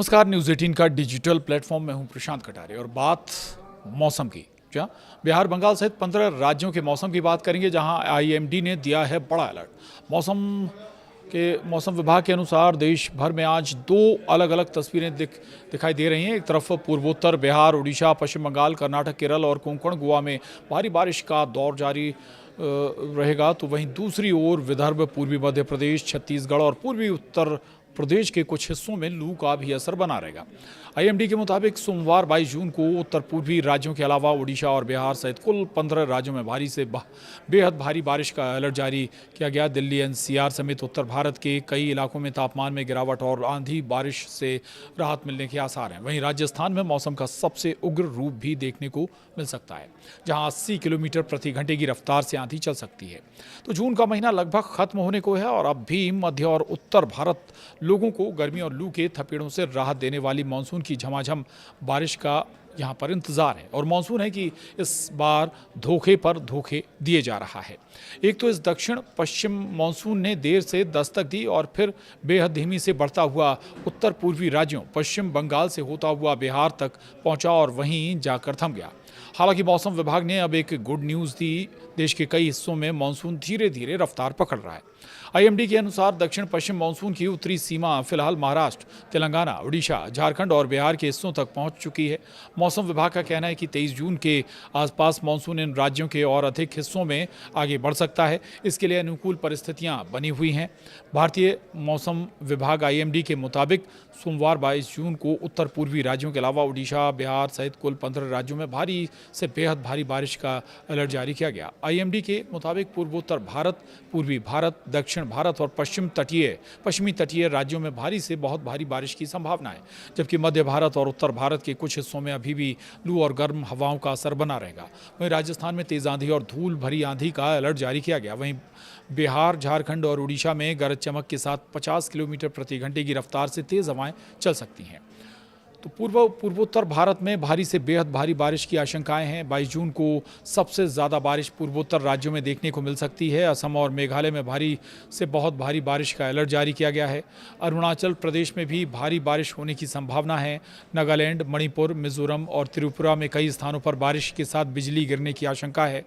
नमस्कार, न्यूज़ 18 का digital platform में हूं प्रशांत कटारे और बात मौसम की। जहां बिहार, बंगाल सहित 15 राज्यों के मौसम की बात करेंगे, जहां आईएमडी ने दिया है बड़ा अलर्ट। मौसम विभाग के अनुसार देश भर में आज दो अलग अलग तस्वीरें दिखाई दे रही हैं। एक तरफ पूर्वोत्तर बिहार, उड़ीसा, पश्चिम बंगाल, कर्नाटक, केरल और कोंकण गोवा में भारी बारिश का दौर जारी रहेगा, तो वहीं दूसरी ओर विदर्भ, पूर्वी मध्य प्रदेश, छत्तीसगढ़ और पूर्वी उत्तर प्रदेश के कुछ हिस्सों में लू का भी असर बना रहेगा। आईएमडी के मुताबिक सोमवार 22 जून को उत्तर पूर्वी राज्यों के अलावा उड़ीसा और बिहार सहित कुल 15 राज्यों में भारी से बेहद भारी बारिश का अलर्ट जारी किया गया। दिल्ली, एनसीआर समेत उत्तर भारत के कई इलाकों में तापमान में गिरावट और आंधी बारिश से राहत मिलने के आसार हैं। वहीं राजस्थान में मौसम का सबसे उग्र रूप भी देखने को मिल सकता है, जहां 80 किलोमीटर प्रति घंटे की रफ्तार से आंधी चल सकती है। तो जून का महीना लगभग खत्म होने को है और अब भी मध्य और उत्तर भारत लोगों को गर्मी और लू के थपेड़ों से राहत देने वाली मानसून की झमाझम बारिश का यहाँ पर इंतजार है। और मानसून है कि इस बार धोखे पर धोखे दिए जा रहा है। एक तो इस दक्षिण पश्चिम मानसून ने देर से दस्तक दी और फिर बेहद धीमी से बढ़ता हुआ उत्तर पूर्वी राज्यों पश्चिम बंगाल से होता हुआ बिहार तक पहुंचा और वहीं जाकर थम गया। हालांकि मौसम विभाग ने अब एक गुड न्यूज़ दी। देश के कई हिस्सों में मानसून धीरे धीरे रफ्तार पकड़ रहा है। आईएमडी के अनुसार दक्षिण पश्चिम मानसून की उत्तरी सीमा फिलहाल महाराष्ट्र, तेलंगाना, उड़ीसा, झारखंड और बिहार के हिस्सों तक पहुंच चुकी है। मौसम विभाग का कहना है कि 23 जून के आसपास मानसून इन राज्यों के और अधिक हिस्सों में आगे बढ़ सकता है। इसके लिए अनुकूल परिस्थितियां बनी हुई हैं। भारतीय मौसम विभाग आईएमडी के मुताबिक सोमवार 22 जून को उत्तर पूर्वी राज्यों के अलावा उड़ीसा, बिहार सहित कुल 15 राज्यों में भारी से बेहद भारी बारिश का अलर्ट जारी किया गया। आईएमडी के मुताबिक पूर्वोत्तर भारत, पूर्वी भारत, दक्षिण भारत और पश्चिमी तटीय राज्यों में भारी से बहुत भारी बारिश की संभावना है, जबकि मध्य भारत और उत्तर भारत के कुछ हिस्सों में अभी भी लू और गर्म हवाओं का असर बना रहेगा। वहीं राजस्थान में तेज आंधी और धूल भरी आंधी का अलर्ट जारी किया गया। वहीं बिहार, झारखंड और उड़ीसा में गरज चमक के साथ 50 किलोमीटर प्रति घंटे की रफ्तार से तेज हवाएं चल सकती हैं। तो पूर्वोत्तर भारत में भारी से बेहद भारी बारिश की आशंकाएं हैं। 22 जून को सबसे ज़्यादा बारिश पूर्वोत्तर राज्यों में देखने को मिल सकती है। असम और मेघालय में भारी से बहुत भारी बारिश का अलर्ट जारी किया गया है। अरुणाचल प्रदेश में भी भारी बारिश होने की संभावना है। नागालैंड, मणिपुर, मिजोरम और त्रिपुरा में कई स्थानों पर बारिश के साथ बिजली गिरने की आशंका है।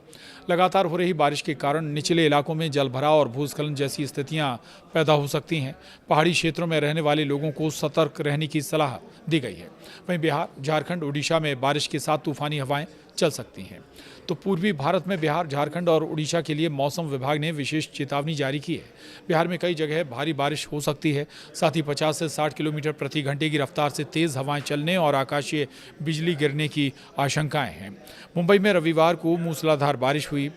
लगातार हो रही बारिश के कारण निचले इलाकों में जलभराव और भूस्खलन जैसी स्थितियाँ पैदा हो सकती हैं। पहाड़ी क्षेत्रों में रहने वाले लोगों को सतर्क रहने की सलाह दी गई है। वहीं बिहार, झारखंड, उड़ीसा में बारिश के साथ तूफानी हवाएं चल सकती हैं। तो पूर्वी भारत में बिहार, झारखंड और उड़ीसा के लिए मौसम विभाग ने विशेष चेतावनी जारी की है। बिहार में कई जगह भारी बारिश हो सकती है। साथ ही 50 से 60 किलोमीटर प्रति घंटे की रफ्तार से तेज़ हवाएं चलने और आकाशीय बिजली गिरने की आशंकाएं हैं। मुंबई में रविवार को मूसलाधार बारिश हुई।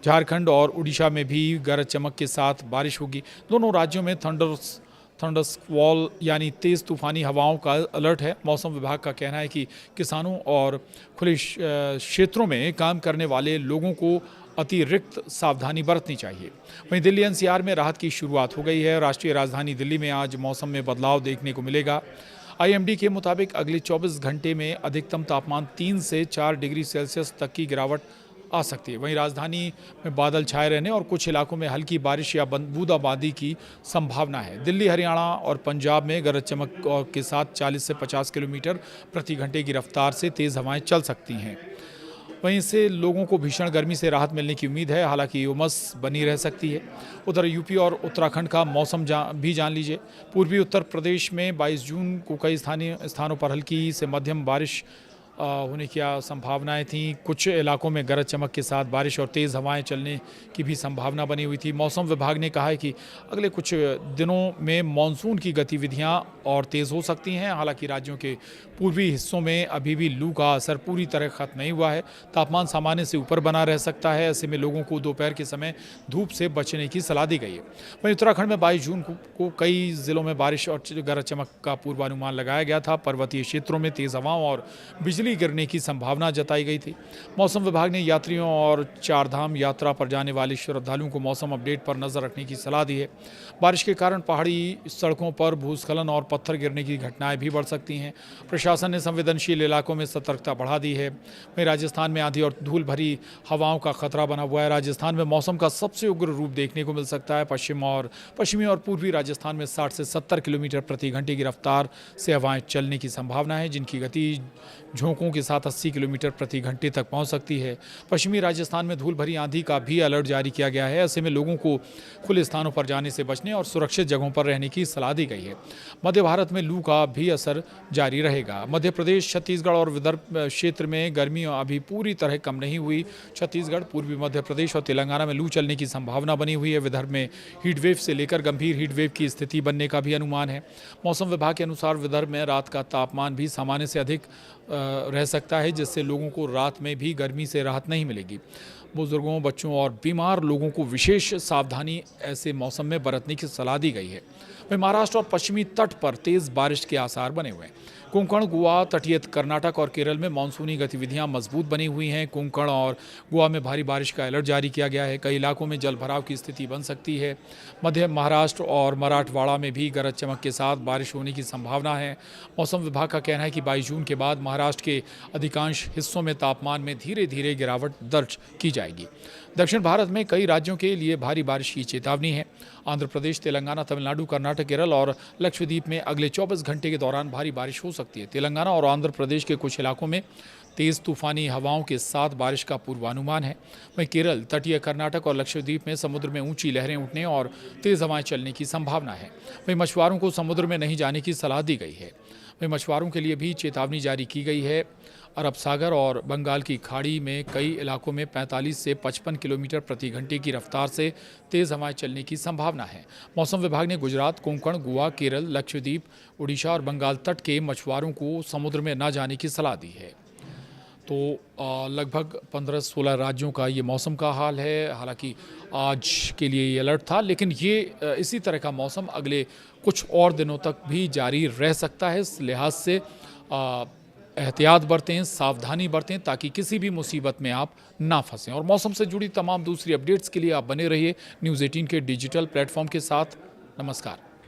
झारखंड और उड़ीसा में भी गरज चमक के साथ बारिश होगी। दोनों राज्यों में थंडरस्क्वॉल यानी तेज़ तूफानी हवाओं का अलर्ट है। मौसम विभाग का कहना है कि किसानों और खुले क्षेत्रों में काम करने वाले लोगों को अतिरिक्त सावधानी बरतनी चाहिए। वहीं दिल्ली एनसीआर में राहत की शुरुआत हो गई है। राष्ट्रीय राजधानी दिल्ली में आज मौसम में बदलाव देखने को मिलेगा। आईएमडी के मुताबिक अगले 24 घंटे में अधिकतम तापमान 3 से 4 डिग्री सेल्सियस तक की गिरावट आ सकती है। वहीं राजधानी में बादल छाए रहने और कुछ इलाकों में हल्की बारिश या बूंदाबांदी की संभावना है। दिल्ली, हरियाणा और पंजाब में गरज चमक के साथ 40 से 50 किलोमीटर प्रति घंटे की रफ्तार से तेज़ हवाएं चल सकती हैं। वहीं से लोगों को भीषण गर्मी से राहत मिलने की उम्मीद है। हालांकि उमस बनी रह सकती है। उधर यूपी और उत्तराखंड का मौसम भी जान लीजिए। पूर्वी उत्तर प्रदेश में 22 जून को कई स्थानों पर हल्की से मध्यम बारिश होने की संभावनाएं थीं। कुछ इलाकों में गरज चमक के साथ बारिश और तेज़ हवाएं चलने की भी संभावना बनी हुई थी। मौसम विभाग ने कहा है कि अगले कुछ दिनों में मानसून की गतिविधियां और तेज़ हो सकती हैं। हालांकि राज्यों के पूर्वी हिस्सों में अभी भी लू का असर पूरी तरह खत्म नहीं हुआ है। तापमान सामान्य से ऊपर बना रह सकता है। ऐसे में लोगों को दोपहर के समय धूप से बचने की सलाह दी गई है। वहीं उत्तराखंड में 22 जून को कई जिलों में बारिश और गरज चमक का पूर्वानुमान लगाया गया था। पर्वतीय क्षेत्रों में तेज़ हवाओं और बिजली बिजली गिरने की संभावना जताई गई थी। मौसम विभाग ने यात्रियों और चारधाम यात्रा पर जाने वाले श्रद्धालुओं को मौसम अपडेट पर नजर रखने की सलाह दी है। बारिश के कारण पहाड़ी सड़कों पर भूस्खलन और पत्थर गिरने की घटनाएं भी बढ़ सकती हैं। प्रशासन ने संवेदनशील इलाकों में सतर्कता बढ़ा दी है। वहीं राजस्थान में आंधी और धूल भरी हवाओं का खतरा बना हुआ है। राजस्थान में मौसम का सबसे उग्र रूप देखने को मिल सकता है। पश्चिमी और पूर्वी राजस्थान में 60 से 70 किलोमीटर प्रति घंटे की रफ्तार से हवाएं चलने की संभावना है, जिनकी गति झोंकों के साथ 80 किलोमीटर प्रति घंटे तक पहुंच सकती है। पश्चिमी राजस्थान में धूल भरी आंधी का भी अलर्ट जारी किया गया है। ऐसे में लोगों को खुले स्थानों पर जाने से बचने और सुरक्षित जगहों पर रहने की सलाह दी गई है। मध्य भारत में लू का भी असर जारी रहेगा। मध्य प्रदेश, छत्तीसगढ़ और विदर्भ क्षेत्र में गर्मी अभी पूरी तरह कम नहीं हुई। छत्तीसगढ़, पूर्वी मध्य प्रदेश और तेलंगाना में लू चलने की संभावना बनी हुई है। विदर्भ में हीटवेव से लेकर गंभीर हीटवेव की स्थिति बनने का भी अनुमान है। मौसम विभाग के अनुसार विदर्भ में रात का तापमान भी सामान्य से अधिक रह सकता है, जिससे लोगों को रात में भी गर्मी से राहत नहीं मिलेगी। बुजुर्गों, बच्चों और बीमार लोगों को विशेष सावधानी ऐसे मौसम में बरतने की सलाह दी गई है। वहीं महाराष्ट्र और पश्चिमी तट पर तेज बारिश के आसार बने हुए हैं। कोंकण, गोवा, तटीय कर्नाटक और केरल में मानसूनी गतिविधियां मजबूत बनी हुई हैं। कोंकण और गोवा में भारी बारिश का अलर्ट जारी किया गया है। कई इलाकों में जलभराव की स्थिति बन सकती है। मध्य महाराष्ट्र और मराठवाड़ा में भी गरज चमक के साथ बारिश होने की संभावना है। मौसम विभाग का कहना है कि 22 जून के बाद महाराष्ट्र के अधिकांश हिस्सों में तापमान में धीरे धीरे गिरावट दर्ज की जाएगी। दक्षिण भारत में कई राज्यों के लिए भारी बारिश की चेतावनी है। आंध्र प्रदेश, तेलंगाना, तमिलनाडु, कर्नाटक, केरल और लक्षद्वीप में अगले 24 घंटे के दौरान भारी बारिश हो सकती है। तेलंगाना और आंध्र प्रदेश के कुछ इलाकों में तेज तूफानी हवाओं के साथ बारिश का पूर्वानुमान है। वहीं केरल, तटीय कर्नाटक और लक्षद्वीप में समुद्र में ऊंची लहरें उठने और तेज हवाएं चलने की संभावना है। वहीं मछुआरों को समुद्र में नहीं जाने की सलाह दी गई है। वहीं मछुआरों के लिए भी चेतावनी जारी की गई है। अरब सागर और बंगाल की खाड़ी में कई इलाकों में 45 से 55 किलोमीटर प्रति घंटे की रफ्तार से तेज हवाएं चलने की संभावना है। मौसम विभाग ने गुजरात, कोंकण, गोवा, केरल, लक्षद्वीप, उड़ीसा और बंगाल तट के मछुआरों को समुद्र में न जाने की सलाह दी है। तो लगभग 15-16 राज्यों का ये मौसम का हाल है। हालांकि आज के लिए ये अलर्ट था, लेकिन ये इसी तरह का मौसम अगले कुछ और दिनों तक भी जारी रह सकता है। इस लिहाज से एहतियात बरतें, सावधानी बरतें, ताकि किसी भी मुसीबत में आप ना फंसें। और मौसम से जुड़ी तमाम दूसरी अपडेट्स के लिए आप बने रहिए न्यूज़ 18 के डिजिटल प्लेटफॉर्म के साथ। नमस्कार।